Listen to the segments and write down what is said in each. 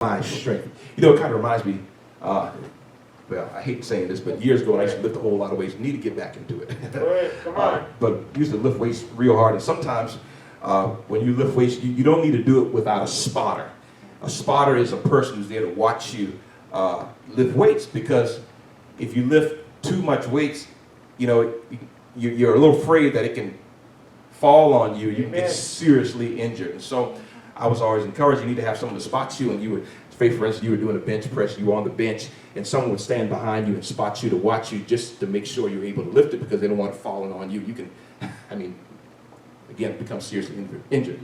my strength. You know, it kind of reminds me, well, I hate saying this, but years ago I used to lift a whole lot of weights. Need to get back into it. Come on. But used to lift weights real hard, and sometimes when you lift weights, you don't need to do it without a spotter. A spotter is a person who's there to watch you lift weights, because if you lift too much weights, you know, you're a little afraid that it can fall on you. You can get seriously injured. And so I was always encouraged, you need to have someone to spot you. And you would, say for instance, you were doing a bench press, you were on the bench, and someone would stand behind you and spot you to watch you, just to make sure you're able to lift it, because they don't want it falling on you. You can, I mean, again, become seriously injured.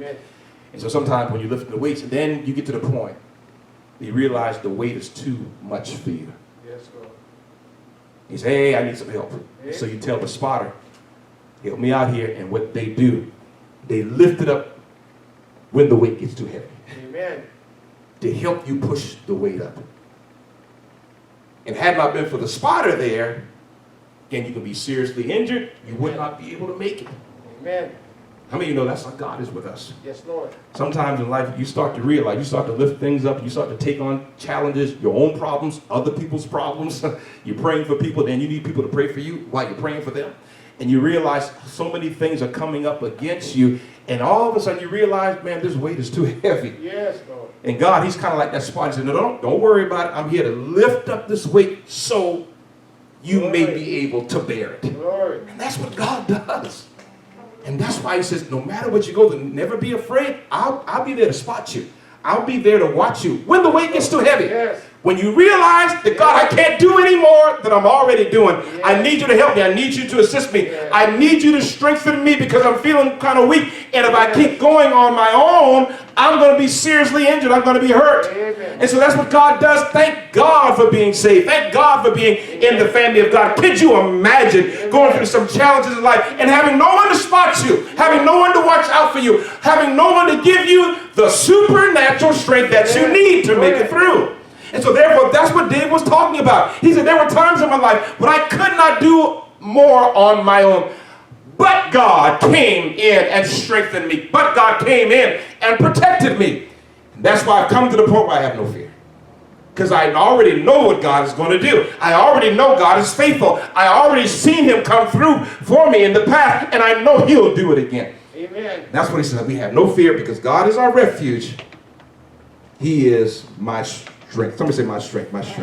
And so sometimes when you're lifting the weights, and then you get to the point, you realize the weight is too much for you. Yes, Lord. You say, hey, I need some help. So you tell the spotter, help me out here. And what they do, they lift it up when the weight gets too heavy. Amen. To help you push the weight up. And had not been for the spotter there, again, you can be seriously injured. You would not be able to make it. Amen. How many of you know that's how God is with us? Yes, Lord. Sometimes in life, you start to realize, you start to lift things up, you start to take on challenges, your own problems, other people's problems. You're praying for people, then you need people to pray for you while you're praying for them. And you realize so many things are coming up against you, and all of a sudden you realize, man, this weight is too heavy. Yes, Lord. And God, he's kind of like that spot. He said, no, don't worry about it. I'm here to lift up this weight so you may be able to bear it. Lord. And that's what God does. And that's why he says, no matter what you go through, never be afraid. I'll be there to spot you. I'll be there to watch you when the weight gets too heavy. Yes. When you realize that, God, I can't do any more than I'm already doing. Yes. I need you to help me. I need you to assist me. Yes. I need you to strengthen me, because I'm feeling kind of weak. And if I keep going on my own, I'm going to be seriously injured. I'm going to be hurt. Amen. And so that's what God does. Thank God for being saved. Thank God for being in the family of God. Could you imagine going through some challenges in life and having no one to spot you, having no one to watch out for you, having no one to give you the supernatural strength that you need to make it through? And so therefore, that's what David was talking about. He said, there were times in my life when I could not do more on my own. But God came in and strengthened me. But God came in and protected me. And that's why I've come to the point where I have no fear. Because I already know what God is going to do. I already know God is faithful. I already seen him come through for me in the past. And I know he'll do it again. Amen. That's what he said. We have no fear because God is our refuge. He is my strength. Somebody say my strength, my strength.